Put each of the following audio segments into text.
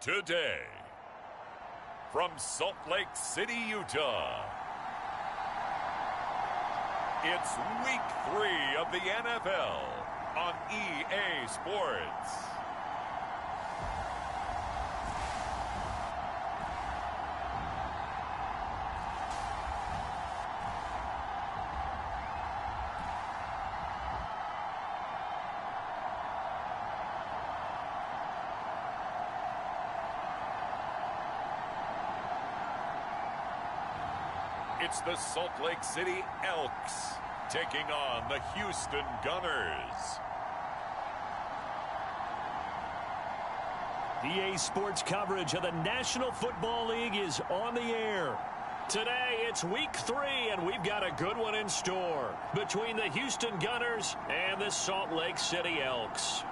Today, from Salt Lake City, Utah, it's Week 3 of the NFL on EA Sports. It's the Salt Lake City Elks taking on the Houston Gunners. EA Sports coverage of the National Football League is on the air. Today, it's Week 3, and we've got a good one in store between the Houston Gunners and the Salt Lake City Elks.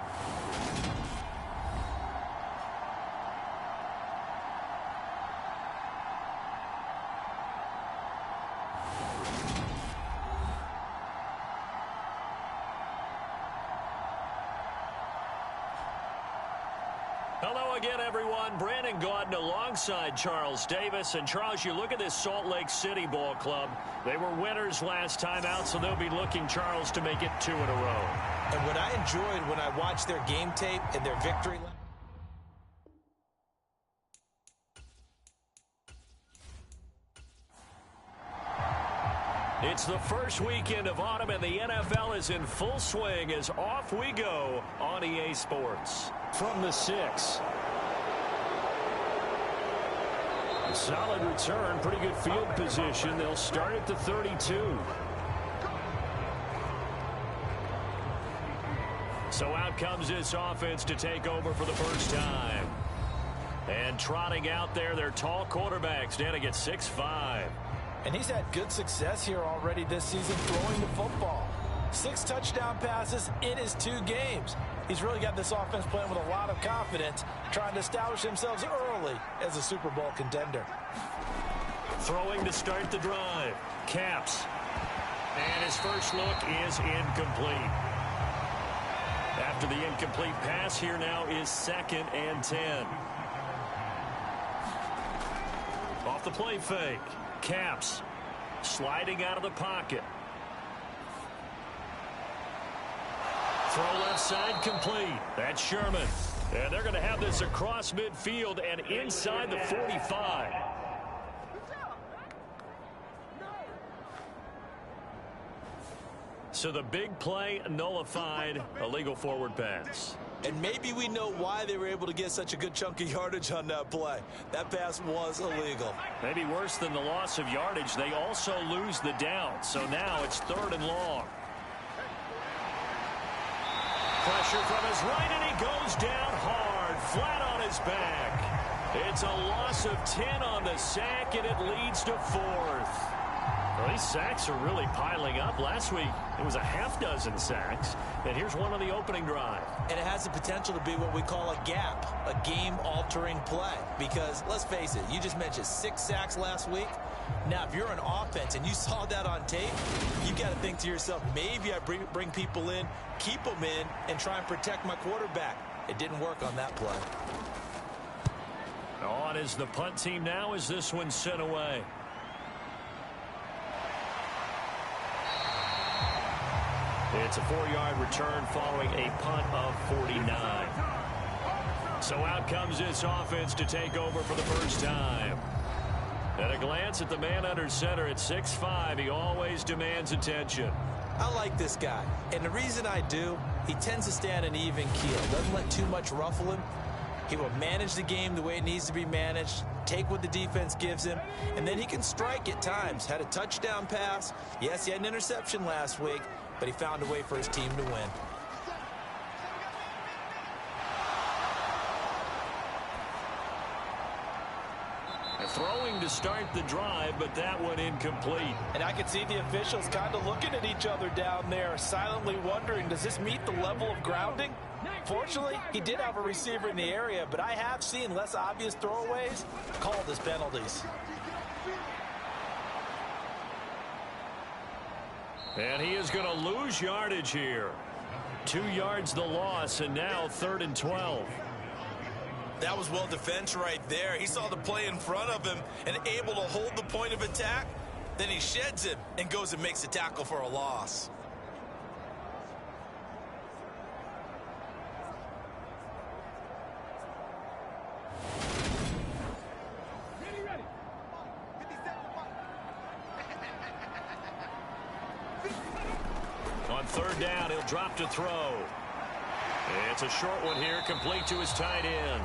Hello again, everyone. Brandon Gaudin alongside Charles Davis. And, Charles, you look at this Salt Lake City ball club. They were winners last time out, so they'll be looking, Charles, to make it 2 in a row. And what I enjoyed when I watched their game tape and their victory, it's the first weekend of autumn, and the NFL is in full swing as off we go on EA Sports. From the 6. A solid return, pretty good field position. They'll start at the 32. So out comes this offense to take over for the first time. And trotting out there, their tall quarterback standing at 6'5". and he's had good success here already this season throwing the football. 6 touchdown passes in his 2 games. He's really got this offense playing with a lot of confidence, trying to establish themselves early as a Super Bowl contender. Throwing to start the drive. Caps. And his first look is incomplete. After the incomplete pass, here now is 2nd and 10. Off the play fake. Caps. Sliding out of the pocket. Throw left side complete. That's Sherman. And they're going to have this across midfield and inside the 45. So the big play nullified, a legal forward pass. And maybe we know why they were able to get such a good chunk of yardage on that play. That pass was illegal. Maybe worse than the loss of yardage, they also lose the down. So now it's 3rd and long. Pressure from his right, and he goes down hard, flat on his back. It's a loss of 10 on the sack, and it leads to 4th. Well, these sacks are really piling up. Last week, it was a half-dozen sacks, and here's one on the opening drive. And it has the potential to be what we call a gap, a game-altering play. Because, let's face it, you just mentioned 6 sacks last week. Now, if you're an offense and you saw that on tape, you got to think to yourself, maybe I bring people in, keep them in, and try and protect my quarterback. It didn't work on that play. On is the punt team now as this one's sent away. It's a 4-yard return following a punt of 49. So out comes this offense to take over for the first time. At a glance at the man under center at 6'5", he always demands attention. I like this guy, and the reason I do, he tends to stay on an even keel. Doesn't let too much ruffle him. He will manage the game the way it needs to be managed, take what the defense gives him, and then he can strike at times. Had a touchdown pass. Yes, he had an interception last week, but he found a way for his team to win. Throwing to start the drive, but that one incomplete. And I could see the officials kind of looking at each other down there, silently wondering, does this meet the level of grounding? Fortunately, he did have a receiver in the area, but I have seen less obvious throwaways called as penalties. And he is going to lose yardage here. 2 yards the loss, and now 3rd and 12. That was well defense right there. He saw the play in front of him and able to hold the point of attack. Then he sheds him and goes and makes a tackle for a loss. On third down, he'll drop to throw. It's a short one here, complete to his tight end.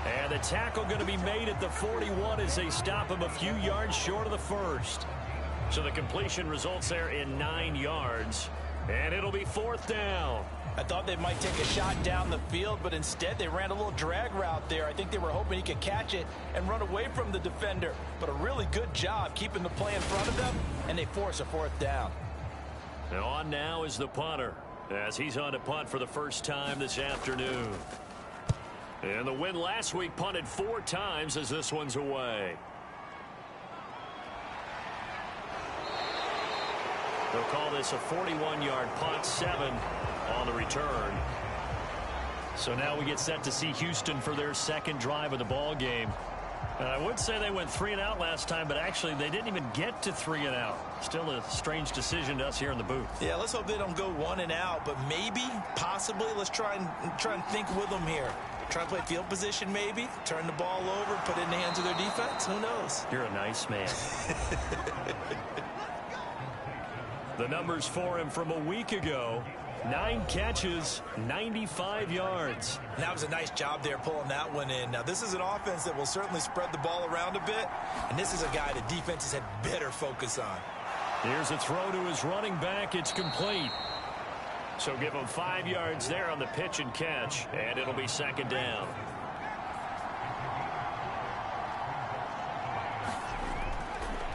And the tackle going to be made at the 41 as they stop him a few yards short of the first. So the completion results there in 9 yards. And it'll be fourth down. I thought they might take a shot down the field, but instead they ran a little drag route there. I think they were hoping he could catch it and run away from the defender. But a really good job keeping the play in front of them, and they force a fourth down. And on now is the punter, as he's on to punt for the first time this afternoon. And the win last week punted 4 times as this one's away. They'll call this a 41-yard punt, 7 on the return. So now we get set to see Houston for their second drive of the ball game. And I would say they went 3 and out last time, but actually they didn't even get to 3 and out. Still a strange decision to us here in the booth. Yeah, let's hope they don't go 1 and out, but maybe, possibly, let's try and think with them here. Try to play field position maybe, turn the ball over, put it in the hands of their defense. Who knows? You're a nice man. The numbers for him from a week ago: 9 catches, 95 yards. And that was a nice job there pulling that one in. Now, this is an offense that will certainly spread the ball around a bit, and this is a guy that defenses had better focus on. Here's a throw to his running back. It's complete. So give him 5 yards there on the pitch and catch, and it'll be second down.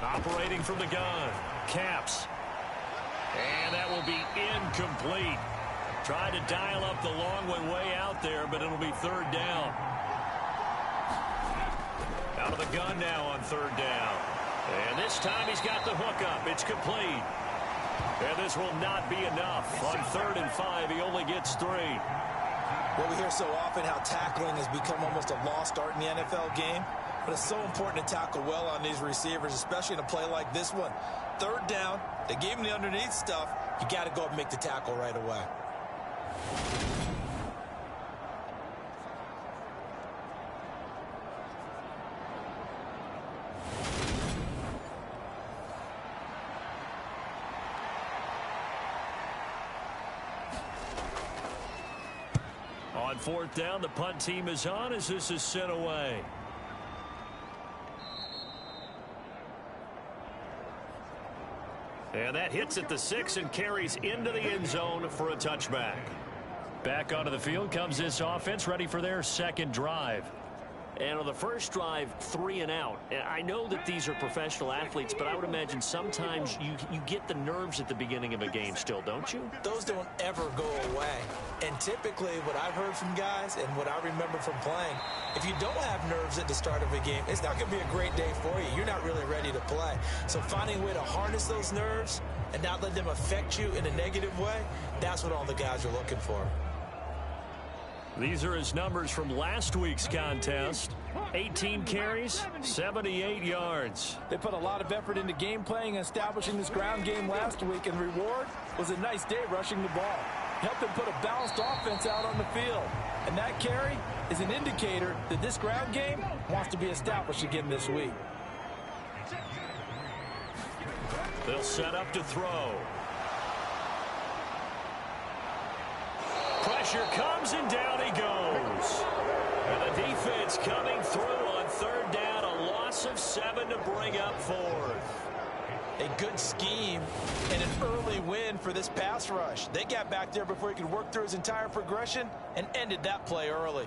Operating from the gun, Caps. And that will be incomplete. Tried to dial up the long one way out there, but it'll be third down. Out of the gun now on third down. And this time he's got the hook up. It's complete. And this will not be enough. On 3rd and 5, he only gets 3. Well, we hear so often how tackling has become almost a lost art in the NFL game. But it's so important to tackle well on these receivers, especially in a play like this one. Third down, they gave him the underneath stuff. You got to go up and make the tackle right away. On 4th down, the punt team is on as this is sent away. And that hits at the 6 and carries into the end zone for a touchback. Back onto the field comes this offense, ready for their second drive. And on the first drive, 3 and out. And I know that these are professional athletes, but I would imagine sometimes you get the nerves at the beginning of a game still, don't you? Those don't ever go away. And typically what I've heard from guys and what I remember from playing, if you don't have nerves at the start of a game, it's not going to be a great day for you. You're not really ready to play. So finding a way to harness those nerves and not let them affect you in a negative way, that's what all the guys are looking for. These are his numbers from last week's contest. 18 carries, 78 yards. They put a lot of effort into game playing and establishing this ground game last week, and the reward was a nice day rushing the ball. Helped them put a balanced offense out on the field. And that carry is an indicator that this ground game wants to be established again this week. They'll set up to throw. Pressure comes and down he goes. And the defense coming through on 3rd down. A loss of 7 to bring up 4th. A good scheme and an early win for this pass rush. They got back there before he could work through his entire progression and ended that play early.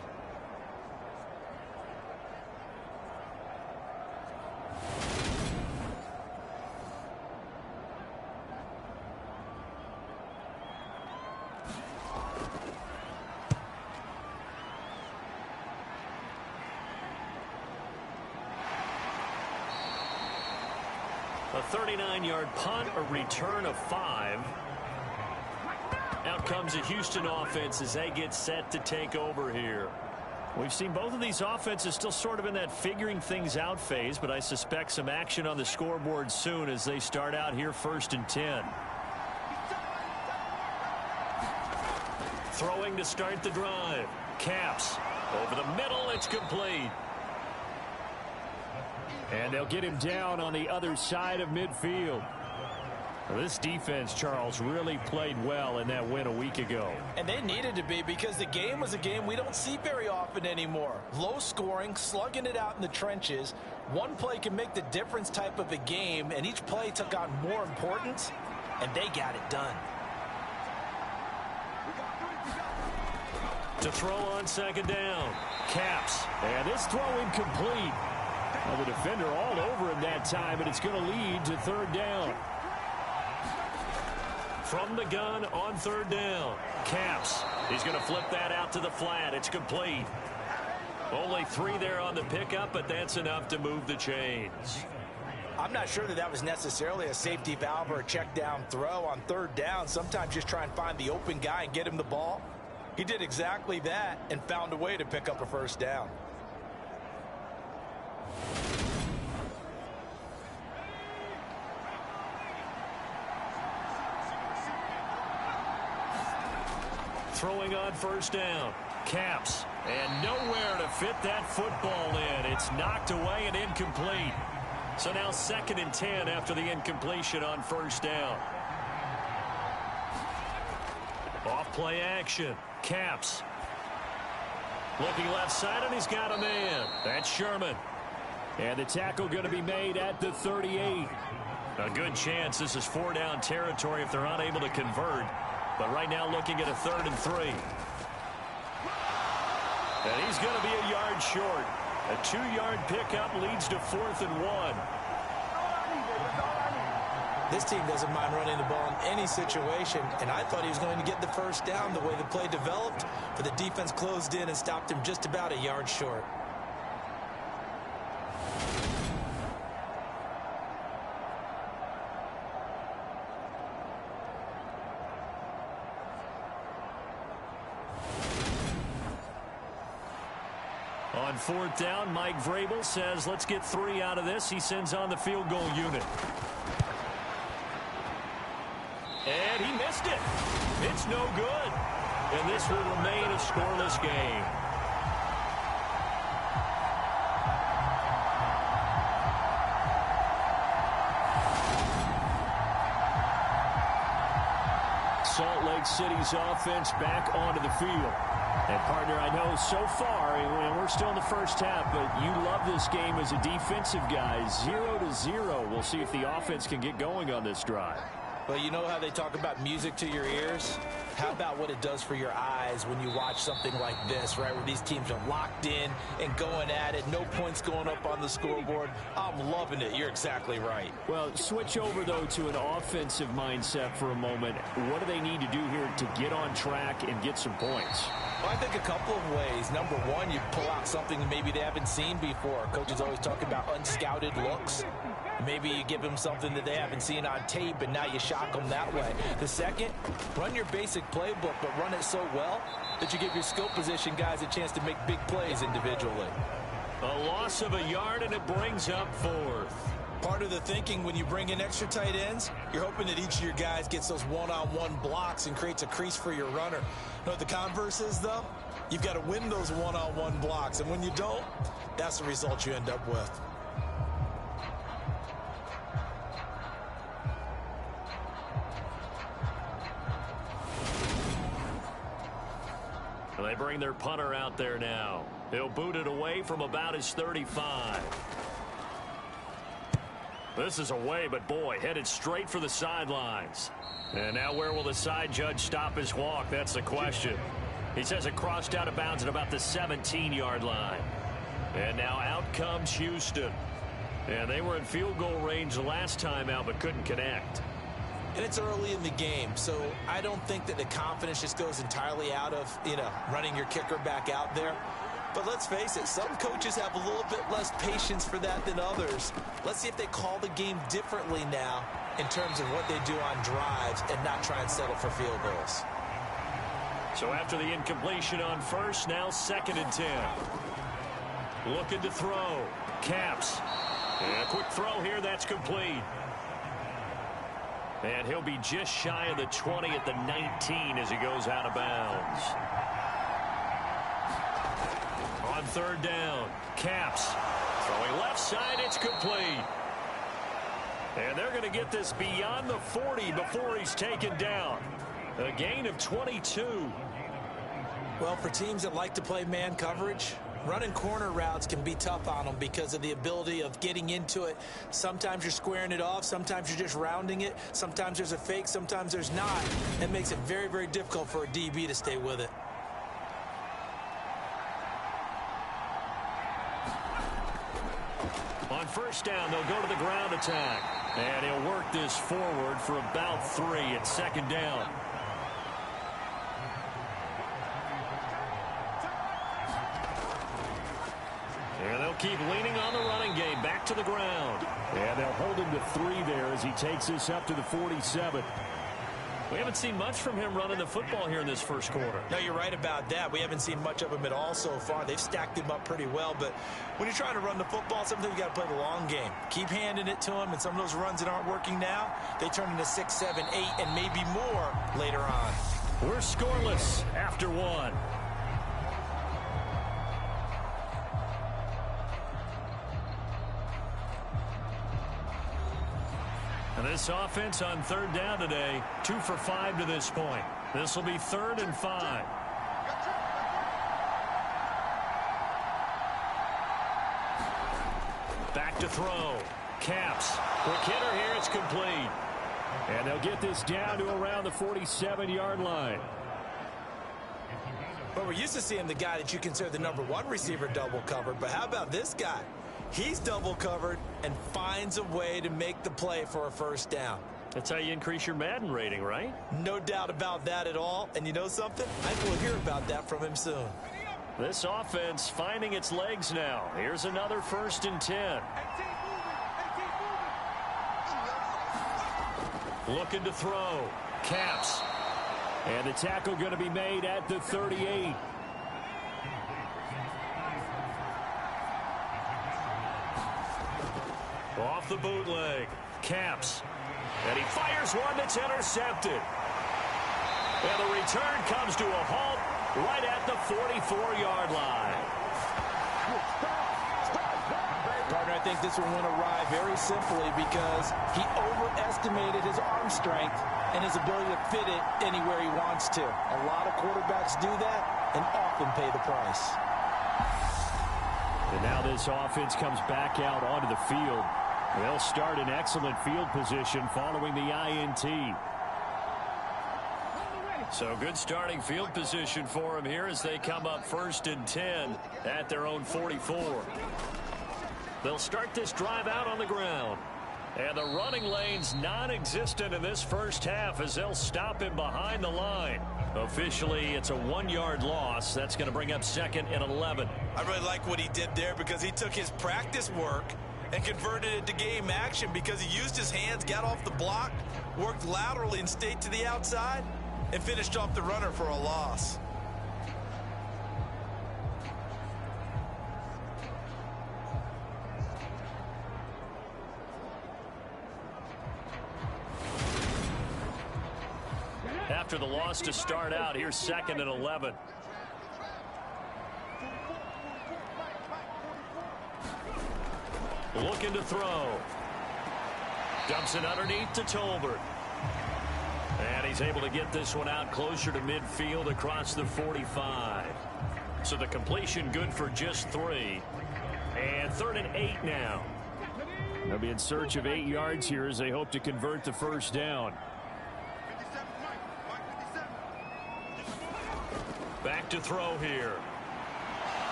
A 39-yard punt, a return of 5. Out comes the Houston offense as they get set to take over here. We've seen both of these offenses still sort of in that figuring things out phase, but I suspect some action on the scoreboard soon as they start out here 1st and 10. Throwing to start the drive. Caps. Over the middle, it's complete. And they'll get him down on the other side of midfield. Well, this defense, Charles, really played well in that win a week ago. And they needed to be, because the game was a game we don't see very often anymore. Low scoring, slugging it out in the trenches. One play can make the difference type of a game, and each play took on more importance, and they got it done. To throw on 2nd down. Caps. And this throw incomplete. Well, the defender all over him that time, and it's going to lead to 3rd down. From the gun on 3rd down. Caps. He's going to flip that out to the flat. It's complete. Only 3 there on the pickup, but that's enough to move the chains. I'm not sure that was necessarily a safety valve or a check down throw on 3rd down. Sometimes just try and find the open guy and get him the ball. He did exactly that and found a way to pick up a 1st down. Throwing on 1st down. Caps. And nowhere to fit that football in. It's knocked away and incomplete. So now 2nd and 10 after the incompletion on 1st down. Off play action. Caps. Looking left side, and he's got a man. That's Sherman. And the tackle going to be made at the 38. A good chance this is 4-down territory if they're unable to convert. But right now looking at a 3rd and 3. And he's going to be a yard short. A 2-yard pickup leads to 4th and 1. This team doesn't mind running the ball in any situation, and I thought he was going to get the 1st down the way the play developed, but the defense closed in and stopped him just about a yard short. On 4th down, Mike Vrabel says, let's get 3 out of this. He sends on the field goal unit. And he missed it. It's no good. And this will remain a scoreless game. Salt Lake City's offense back onto the field. And, partner, I know so far, and we're still in the first half, but you love this game as a defensive guy. 0-0. We'll see if the offense can get going on this drive. Well, you know how they talk about music to your ears? How about what it does for your eyes when you watch something like this, right, where these teams are locked in and going at it, no points going up on the scoreboard? I'm loving it. You're exactly right. Well, switch over, though, to an offensive mindset for a moment. What do they need to do here to get on track and get some points? Well, I think a couple of ways. Number one, you pull out something maybe they haven't seen before. Coaches always talk about unscouted looks. Maybe you give them something that they haven't seen on tape, and now you shock them that way. The second, run your basic playbook, but run it so well that you give your skill position guys a chance to make big plays individually. A loss of a yard, and it brings up 4th. Part of the thinking when you bring in extra tight ends, you're hoping that each of your guys gets those one-on-one blocks and creates a crease for your runner. You know what the converse is, though? You've got to win those one-on-one blocks, and when you don't, that's the result you end up with. They bring their punter out there now. He'll boot it away from about his 35. This is away, but boy, headed straight for the sidelines. And now where will the side judge stop his walk? That's the question. He says it crossed out of bounds at about the 17-yard line. And now out comes Houston. And they were in field goal range the last time out, but couldn't connect. And it's early in the game, so I don't think that the confidence just goes entirely out of, running your kicker back out there. But let's face it, some coaches have a little bit less patience for that than others. Let's see if they call the game differently now in terms of what they do on drives and not try and settle for field goals. So after the incompletion on first, now 2nd and 10. Looking to throw. Caps. And a quick throw here. That's complete. And he'll be just shy of the 20 at the 19 as he goes out of bounds. On 3rd down. Caps. Throwing left side. It's complete. And they're going to get this beyond the 40 before he's taken down. A gain of 22. Well, for teams that like to play man coverage, running corner routes can be tough on them because of the ability of getting into it. Sometimes you're squaring it off. Sometimes you're just rounding it. Sometimes there's a fake. Sometimes there's not. That makes it very, very difficult for a DB to stay with it. On 1st down, they'll go to the ground attack. And he'll work this forward for about 3 at 2nd down. And they'll keep leaning on the running game. Back to the ground. And they'll hold him to 3 there as he takes this up to the 47. We haven't seen much from him running the football here in this first quarter. No, you're right about that. We haven't seen much of him at all so far. They've stacked him up pretty well. But when you're trying to run the football, sometimes you got to play the long game. Keep handing it to him. And some of those runs that aren't working now, they turn into 6, 7, 8, and maybe more later on. We're scoreless after 1. And this offense on 3rd down today, 2 for 5 to this point. This will be 3rd and 5. Back to throw. Caps. Quick hitter here. It's complete. And they'll get this down to around the 47-yard line. Well, we're used to seeing the guy that you consider the #1 receiver double covered. But how about this guy? He's double covered and finds a way to make the play for a 1st down. That's how you increase your Madden rating, right? No doubt about that at all. And you know something? I think we'll hear about that from him soon. This offense finding its legs now. Here's another 1st and 10. Looking to throw. Caps. And the tackle going to be made at the 38. Off the bootleg. Caps. And he fires one that's intercepted. And the return comes to a halt right at the 44-yard line. Partner, I think this one went awry very simply because he overestimated his arm strength and his ability to fit it anywhere he wants to. A lot of quarterbacks do that and often pay the price. And now this offense comes back out onto the field. They'll start in excellent field position following the INT. So good starting field position for him here as they come up 1st and 10 at their own 44. They'll start this drive out on the ground. And the running lane's non-existent in this first half as they'll stop him behind the line. Officially, it's a 1-yard loss. That's going to bring up 2nd and 11. I really like what he did there because he took his practice work and converted it to game action because he used his hands, got off the block, worked laterally and stayed to the outside, and finished off the runner for a loss. After the loss to start out, here's 2nd and 11. Looking to throw. Dumps it underneath to Tolbert. And he's able to get this one out closer to midfield across the 45. So the completion good for just 3. And 3rd and 8 now. They'll be in search of 8 yards here as they hope to convert the 1st down. Back to throw here.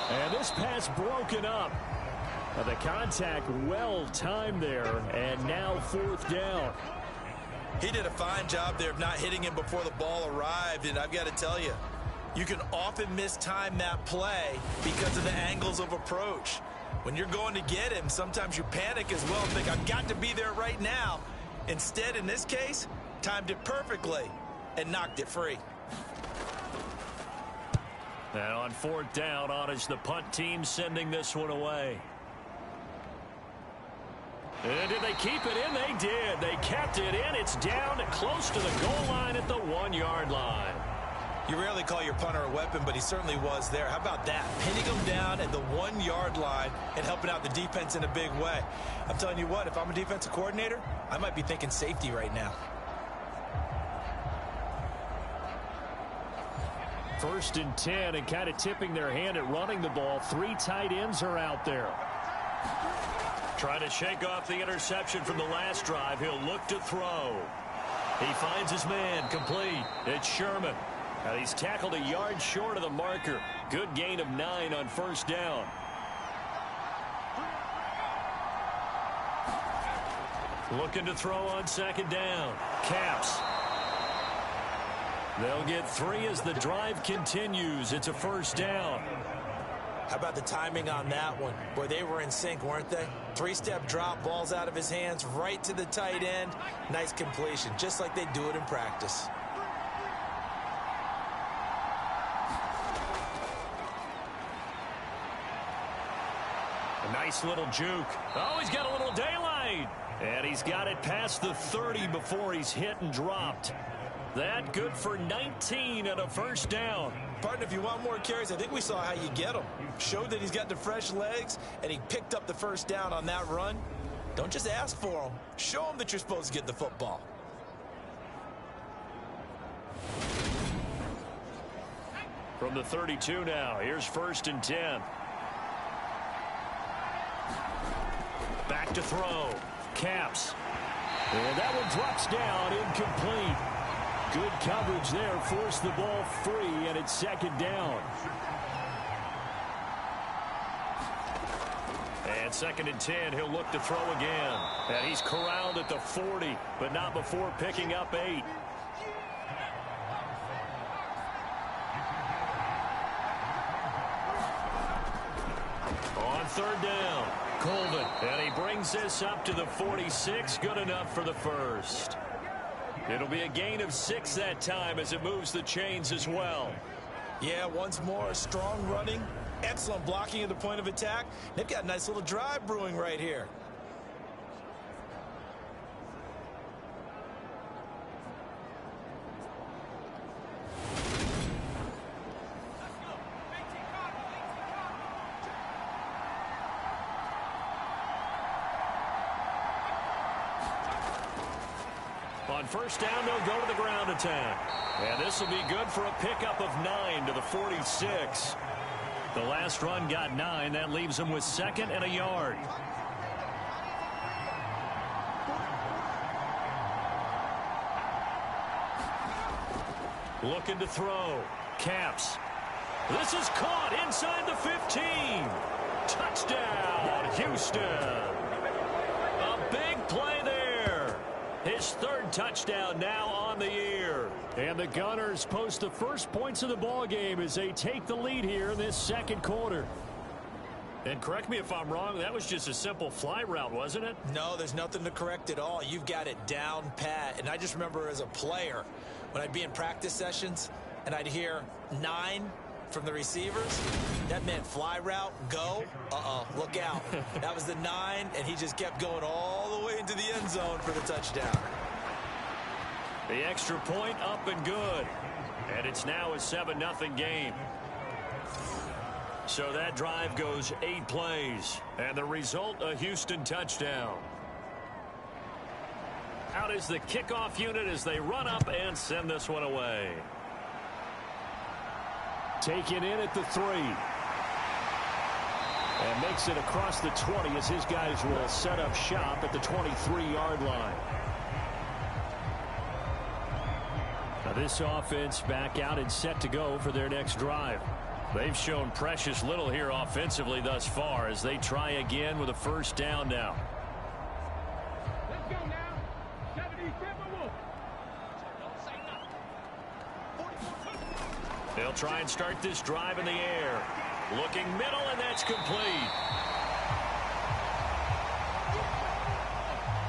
And this pass broken up. The contact well timed there, and now 4th down. He did a fine job there of not hitting him before the ball arrived, and I've got to tell you, you can often mistime that play because of the angles of approach. When you're going to get him, sometimes you panic as well and think, I've got to be there right now. Instead, in this case, timed it perfectly and knocked it free. And on fourth down, on is the punt team sending this one away. And did they keep it in? They did. They kept it in. It's down close to the goal line at the 1-yard line. You rarely call your punter a weapon, but he certainly was there. How about that? Pinning him down at the 1-yard line and helping out the defense in a big way. I'm telling you what, if I'm a defensive coordinator, I might be thinking safety right now. First and 10, and kind of tipping their hand at running the ball. 3 tight ends are out there. Trying to shake off the interception from the last drive. He'll look to throw. He finds his man, complete. It's Sherman. And he's tackled a yard short of the marker. Good gain of 9 on first down. Looking to throw on second down. Caps. They'll get 3 as the drive continues. It's a first down. How about the timing on that one? Boy, they were in sync, weren't they? 3-step drop, balls out of his hands, right to the tight end. Nice completion, just like they do it in practice. A nice little juke. Oh, he's got a little daylight. And he's got it past the 30 before he's hit and dropped. That good for 19 and a first down. Partner, if you want more carries, I think we saw how you get them. Showed that he's got the fresh legs, and he picked up the first down on that run. Don't just ask for them. Show them that you're supposed to get the football. From the 32 now, here's first and 10. Back to throw. Caps. And that one drops down, incomplete. Good coverage there, forced the ball free, and it's second down. And second and 10, he'll look to throw again. And he's corralled at the 40, but not before picking up 8. On third down, Colvin. And he brings this up to the 46, good enough for the first. It'll be a gain of 6 that time as it moves the chains as well. Yeah, once more, strong running, excellent blocking at the point of attack. They've got a nice little drive brewing right here. On first down, they'll go to the ground attack. And this will be good for a pickup of 9 to the 46. The last run got 9. That leaves them with second and a yard. Looking to throw. Caps. This is caught inside the 15. Touchdown, Houston. A big play there. His third touchdown now on the year. And the Gunners post the first points of the ball game as they take the lead here in this second quarter. And correct me if I'm wrong, that was just a simple fly route, wasn't it? No, there's nothing to correct at all. You've got it down pat. And I just remember as a player, when I'd be in practice sessions and I'd hear 9 from the receivers, that meant fly route, go, look out. That was the 9, and he just kept going all the way into the end zone for the touchdown. The extra point up and good. And it's now a 7-0 game. So that drive goes 8 plays. And the result, a Houston touchdown. Out is the kickoff unit as they run up and send this one away. Taken in at the 3. And makes it across the 20 as his guys will set up shop at the 23-yard line. Now this offense back out and set to go for their next drive. They've shown precious little here offensively thus far as they try again with a first down now. Let's go now. 77. They'll try and start this drive in the air. Looking middle, and that's complete.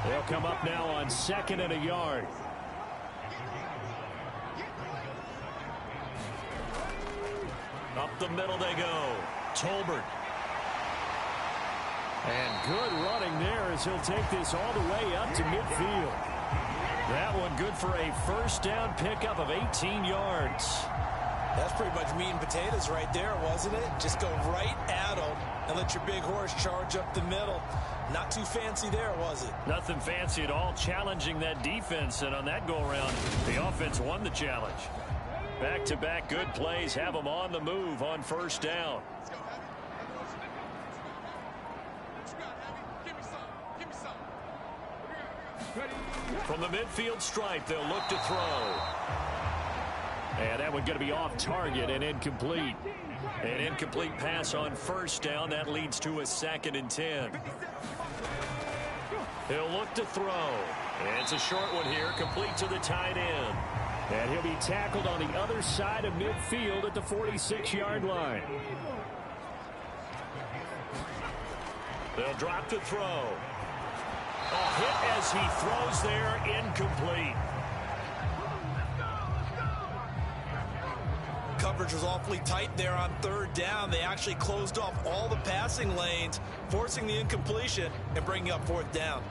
They'll come up now on second and a yard. Up the middle they go. Tolbert. And good running there as he'll take this all the way up to midfield. That one good for a first down pickup of 18 yards. That's pretty much meat and potatoes right there, wasn't it? Just go right at them and let your big horse charge up the middle. Not too fancy there, was it? Nothing fancy at all, challenging that defense. And on that go-around, the offense won the challenge. Back-to-back good plays have them on the move on first down. From the midfield stripe, they'll look to throw. And that one going to be off target and incomplete. An incomplete pass on first down. That leads to a 2nd and 10. He'll look to throw. It's a short one here, complete to the tight end. And he'll be tackled on the other side of midfield at the 46-yard line. They'll drop to throw. A hit as he throws there, incomplete. Coverage was awfully tight there on 3rd down. They actually closed off all the passing lanes, forcing the incompletion and bringing up 4th down.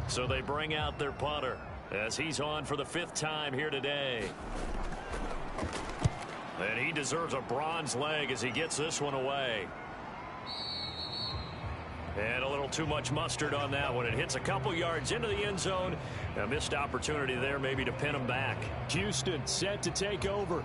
So they bring out their punter as he's on for the 5th time here today. And he deserves a bronze leg as he gets this one away. And a little too much mustard on that one. It hits a couple yards into the end zone. A missed opportunity there maybe to pin him back. Houston set to take over.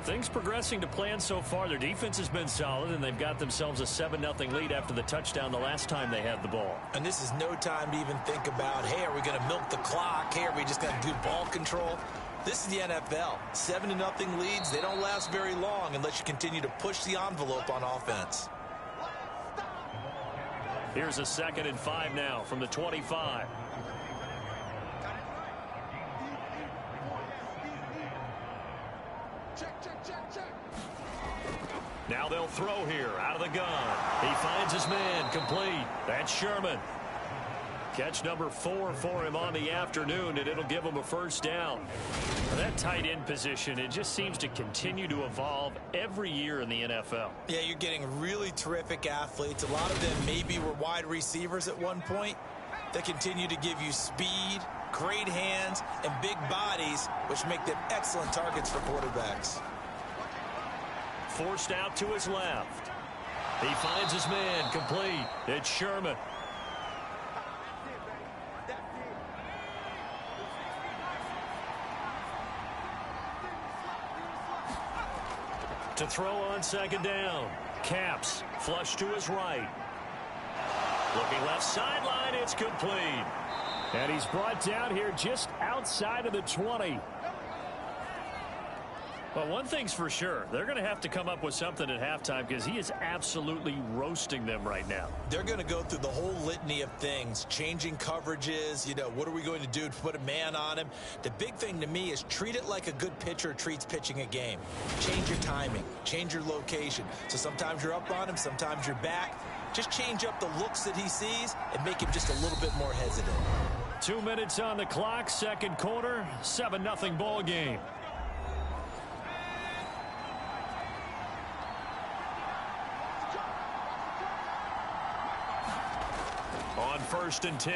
Things progressing to plan so far. Their defense has been solid, and they've got themselves a 7-0 lead after the touchdown the last time they had the ball. And this is no time to even think about, hey, are we going to milk the clock? Hey, are we just going to do ball control? This is the NFL. 7-0 leads, they don't last very long unless you continue to push the envelope on offense. Here's a 2nd and 5 now from the 25. Now they'll throw here out of the gun. He finds his man complete. That's Sherman. Catch number 4 for him on the afternoon, and it'll give him a first down. That tight end position, it just seems to continue to evolve every year in the NFL. Yeah, you're getting really terrific athletes. A lot of them maybe were wide receivers at one point. They continue to give you speed, great hands, and big bodies, which make them excellent targets for quarterbacks. Forced out to his left. He finds his man complete. It's Sherman. To throw on 2nd down. Caps flush to his right. Looking left sideline, it's complete. And he's brought down here just outside of the 20. Well, one thing's for sure. They're going to have to come up with something at halftime because he is absolutely roasting them right now. They're going to go through the whole litany of things, changing coverages, what are we going to do to put a man on him? The big thing to me is treat it like a good pitcher treats pitching a game. Change your timing, change your location. So sometimes you're up on him, sometimes you're back. Just change up the looks that he sees and make him just a little bit more hesitant. 2 minutes on the clock, 2nd quarter, 7-0 ball game. On 1st and 10,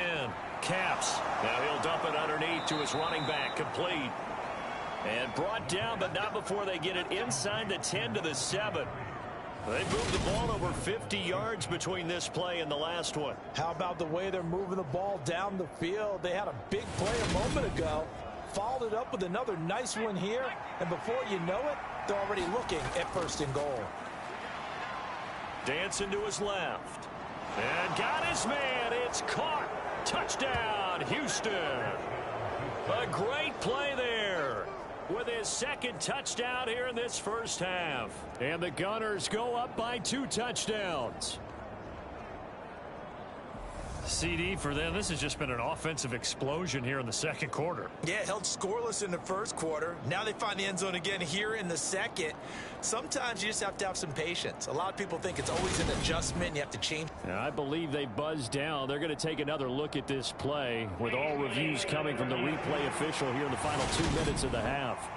Caps. Now he'll dump it underneath to his running back, complete. And brought down, but not before they get it inside the 10 to the 7. They moved the ball over 50 yards between this play and the last one. How about the way they're moving the ball down the field? They had a big play a moment ago, followed it up with another nice one here, and before you know it, they're already looking at 1st and goal. Dancing to his left. And got his man. It's caught. Touchdown, Houston. A great play there with his 2nd touchdown here in this first half. And the Gunners go up by 2 touchdowns. CD, for them, this has just been an offensive explosion here in the second quarter. Yeah, held scoreless in the first quarter. Now they find the end zone again here in the second. Sometimes you just have to have some patience. A lot of people think it's always an adjustment. And you have to change. Now, I believe they buzzed down. They're going to take another look at this play with all reviews coming from the replay official here in the final 2 minutes of the half.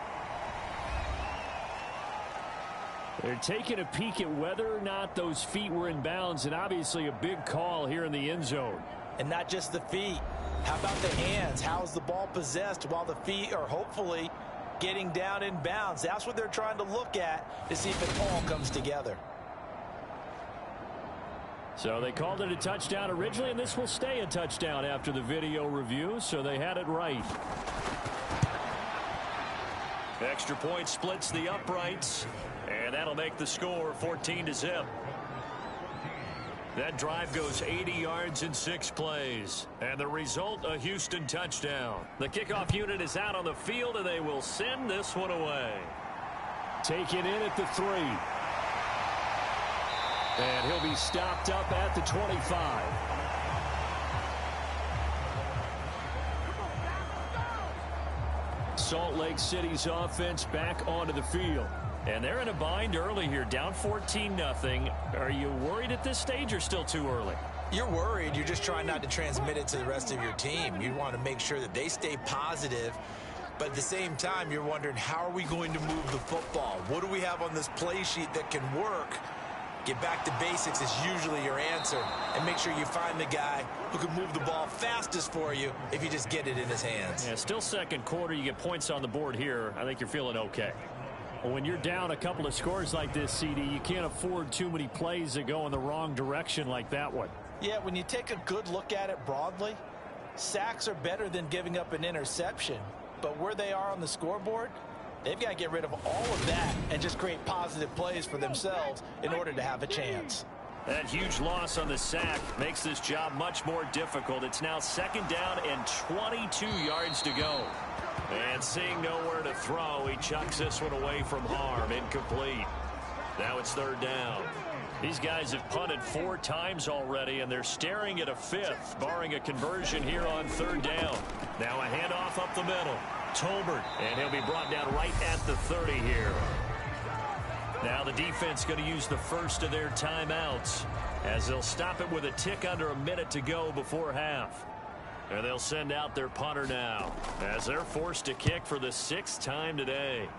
They're taking a peek at whether or not those feet were in bounds, and obviously a big call here in the end zone. And not just the feet. How about the hands? How is the ball possessed while the feet are hopefully getting down in bounds? That's what they're trying to look at to see if it all comes together. So they called it a touchdown originally, and this will stay a touchdown after the video review, so they had it right. Extra point splits the uprights. And that'll make the score 14-0. That drive goes 80 yards in 6 plays. And the result, a Houston touchdown. The kickoff unit is out on the field, and they will send this one away. Taken in at the 3. And he'll be stopped up at the 25. Salt Lake City's offense back onto the field. And they're in a bind early here, down 14-0. Are you worried at this stage or still too early? You're worried. You're just trying not to transmit it to the rest of your team. You want to make sure that they stay positive. But at the same time, you're wondering, how are we going to move the football? What do we have on this play sheet that can work? Get back to basics is usually your answer. And make sure you find the guy who can move the ball fastest for you if you just get it in his hands. Yeah, still second quarter. You get points on the board here. I think you're feeling okay. When you're down a couple of scores like this, CD, you can't afford too many plays that go in the wrong direction like that one. Yeah, when you take a good look at it broadly, sacks are better than giving up an interception. But where they are on the scoreboard, they've got to get rid of all of that and just create positive plays for themselves in order to have a chance. That huge loss on the sack makes this job much more difficult. It's now second down and 22 yards to go. And seeing nowhere to throw, he chucks this one away from harm. Incomplete. Now it's third down. These guys have punted 4 times already, and they're staring at a 5th, barring a conversion here on third down. Now a handoff up the middle. Tolbert, and he'll be brought down right at the 30 here. Now the defense going to use the first of their timeouts as they'll stop it with a tick under a minute to go before half. And they'll send out their punter now as they're forced to kick for the 6th time today.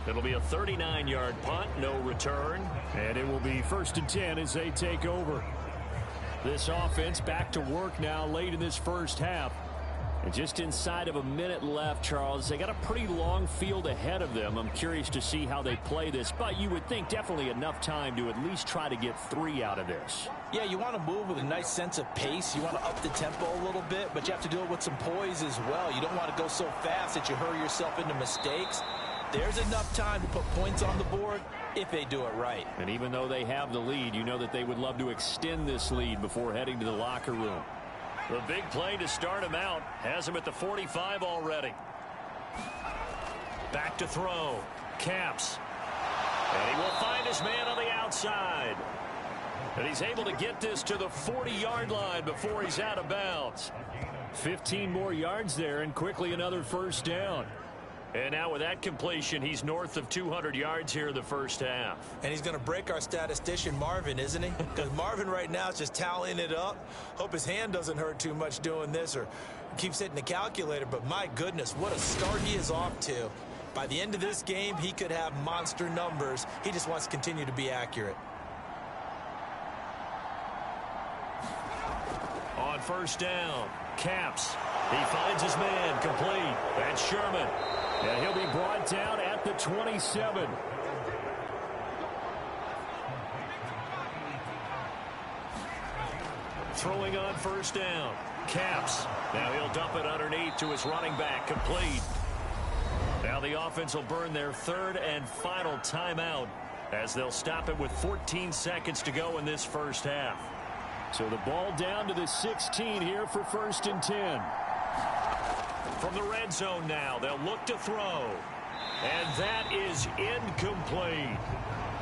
It'll be a 39-yard punt, no return. And it will be 1st and 10 as they take over. This offense back to work now late in this first half. And just inside of a minute left, Charles, they got a pretty long field ahead of them. I'm curious to see how they play this, but you would think definitely enough time to at least try to get 3 out of this. Yeah, you want to move with a nice sense of pace. You want to up the tempo a little bit, but you have to do it with some poise as well. You don't want to go so fast that you hurry yourself into mistakes. There's enough time to put points on the board if they do it right. And even though they have the lead, you know that they would love to extend this lead before heading to the locker room. The big play to start him out has him at the 45 already. Back to throw. Caps. And he will find his man on the outside. And he's able to get this to the 40-yard line before he's out of bounds. 15 more yards there and quickly another first down. And now with that completion, he's north of 200 yards here in the first half. And he's going to break our statistician, Marvin, isn't he? Because Marvin right now is just tallying it up. Hope his hand doesn't hurt too much doing this or keeps hitting the calculator. But my goodness, what a start he is off to. By the end of this game, he could have monster numbers. He just wants to continue to be accurate. On first down, Caps. He finds his man, complete. That's Sherman. And he'll be brought down at the 27. Throwing on first down. Caps. Now he'll dump it underneath to his running back, complete. Now the offense will burn their 3rd and final timeout as they'll stop it with 14 seconds to go in this first half. So the ball down to the 16 here for 1st and 10. From the red zone now, they'll look to throw. And that is incomplete.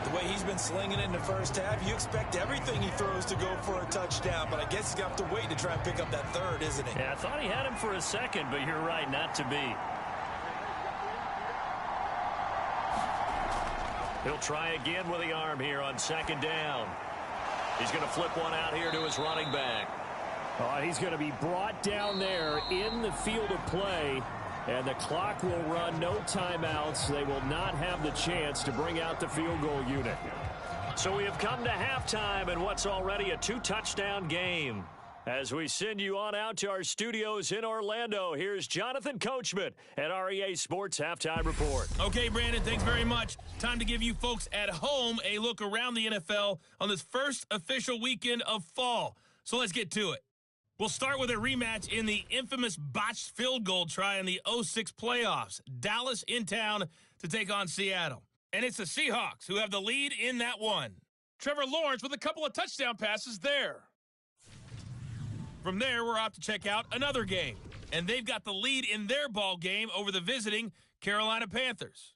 The way he's been slinging it in the first half, you expect everything he throws to go for a touchdown, but I guess he's going to have to wait to try and pick up that third, isn't he? Yeah, I thought he had him for a second, but you're right, not to be. He'll try again with the arm here on second down. He's going to flip one out here to his running back. He's going to be brought down there in the field of play, and the clock will run, no timeouts. They will not have the chance to bring out the field goal unit. So we have come to halftime in what's already a 2-touchdown game. As we send you on out to our studios in Orlando, here's Jonathan Coachman at REA Sports Halftime Report. Okay, Brandon, thanks very much. Time to give you folks at home a look around the NFL on this first official weekend of fall. So let's get to it. We'll start with a rematch in the infamous botched field goal try in the 2006 playoffs. Dallas in town to take on Seattle. And it's the Seahawks who have the lead in that one. Trevor Lawrence with a couple of touchdown passes there. From there, we're off to check out another game. And they've got the lead in their ball game over the visiting Carolina Panthers.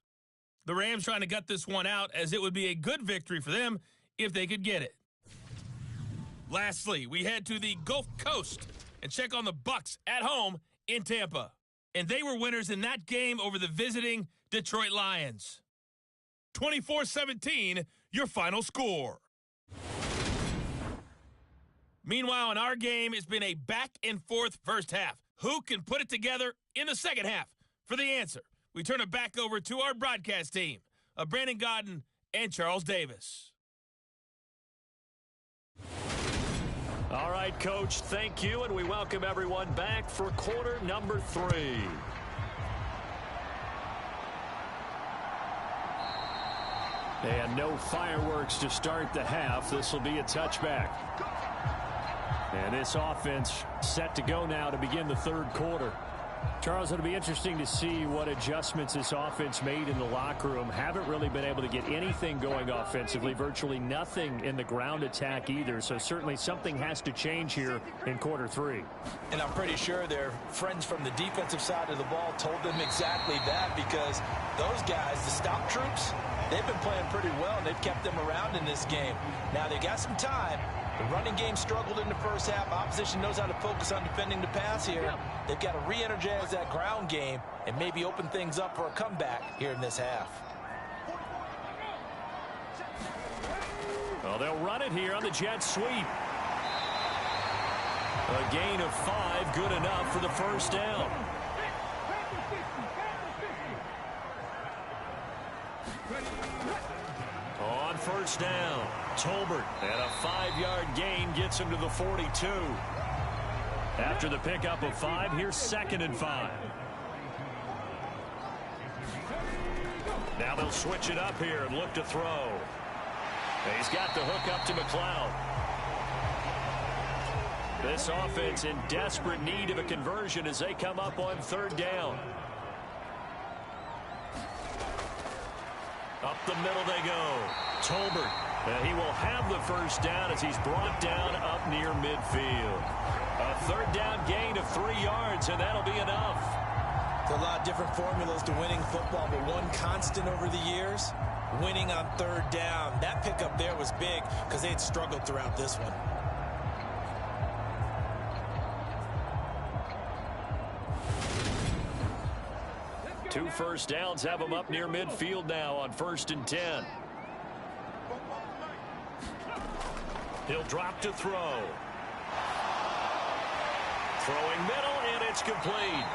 The Rams trying to gut this one out, as it would be a good victory for them if they could get it. Lastly, we head to the Gulf Coast and check on the Bucs at home in Tampa. And they were winners in that game over the visiting Detroit Lions. 24-17, your final score. Meanwhile, in our game, it's been a back-and-forth first half. Who can put it together in the second half? For the answer, we turn it back over to our broadcast team of Brandon Godden and Charles Davis. All right, Coach, thank you, and we welcome everyone back for quarter number 3. And no fireworks to start the half. This will be a touchback. And this offense set to go now to begin the third quarter. Charles, it'll be interesting to see what adjustments this offense made in the locker room. Haven't really been able to get anything going offensively, virtually nothing in the ground attack either. So certainly something has to change here in quarter 3. And I'm pretty sure their friends from the defensive side of the ball told them exactly that, because those guys, the stop troops, they've been playing pretty well, and they've kept them around in this game. Now, they got some time. The running game struggled in the first half. Opposition knows how to focus on defending the pass here. They've got to re-energize that ground game and maybe open things up for a comeback here in this half. Well, they'll run it here on the jet sweep. A gain of 5, good enough for the first down. On first down, Tolbert, and a 5-yard gain gets him to the 42. After the pickup of 5, here's 2nd and 5. Now they'll switch it up here and look to throw. He's got the hook up to McLeod. This offense in desperate need of a conversion as they come up on 3rd down. Up the middle they go. Tolbert. He will have the first down as he's brought down up near midfield. A 3rd down gain of 3 yards, and that'll be enough. There's a lot of different formulas to winning football, but one constant over the years, winning on 3rd down. That pickup there was big because they had struggled throughout this one. Two first downs have them up near midfield now on 1st and 10. He'll drop to throw. Throwing middle, and it's complete.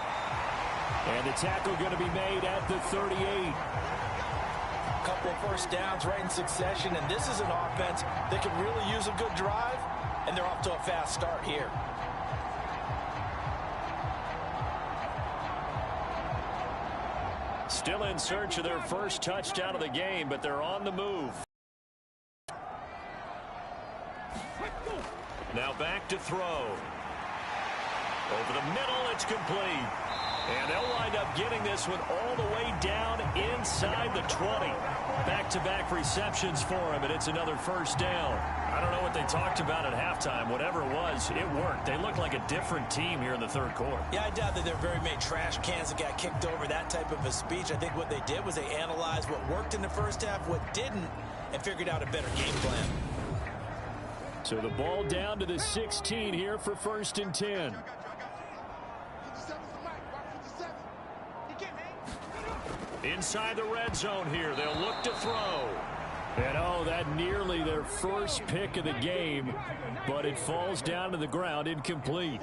And the tackle going to be made at the 38. A couple of first downs right in succession, and this is an offense that can really use a good drive, and they're off to a fast start here. Still in search of their first touchdown of the game, but they're on the move. Now back to throw. Over the middle, it's complete. And they'll wind up getting this one all the way down inside the 20. Back-to-back receptions for him, and it's another first down. I don't know what they talked about at halftime. Whatever it was, it worked. They look like a different team here in the 3rd quarter. Yeah, I doubt that they're very many trash cans that got kicked over, that type of a speech. I think what they did was they analyzed what worked in the first half, what didn't, and figured out a better game plan. So the ball down to the 16 here for 1st and 10. Inside the red zone here, they'll look to throw. And that nearly their first pick of the game, but it falls down to the ground, incomplete.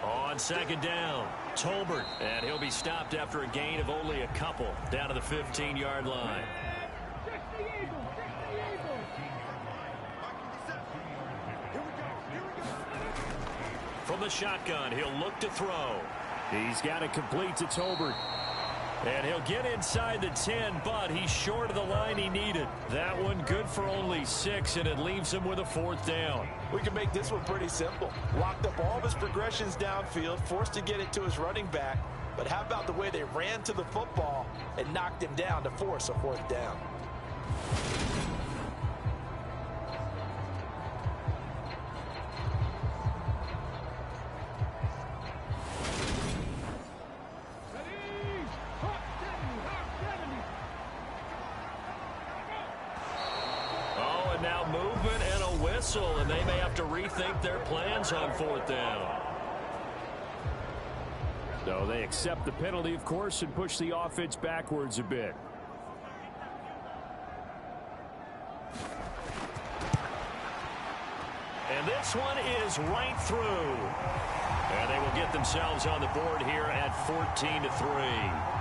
On 2nd down, Tolbert, and he'll be stopped after a gain of only a couple, down to the 15-yard line. From the shotgun, he'll look to throw. He's got it complete to Tolbert. And he'll get inside the 10, but he's short of the line he needed. That one good for only 6, and it leaves him with a 4th down. We can make this one pretty simple. Locked up all of his progressions downfield, forced to get it to his running back. But how about the way they ran to the football and knocked him down to force a 4th down? And they may have to rethink their plans on 4th down. So they accept the penalty, of course, and push the offense backwards a bit. And this one is right through. And they will get themselves on the board here at 14-3.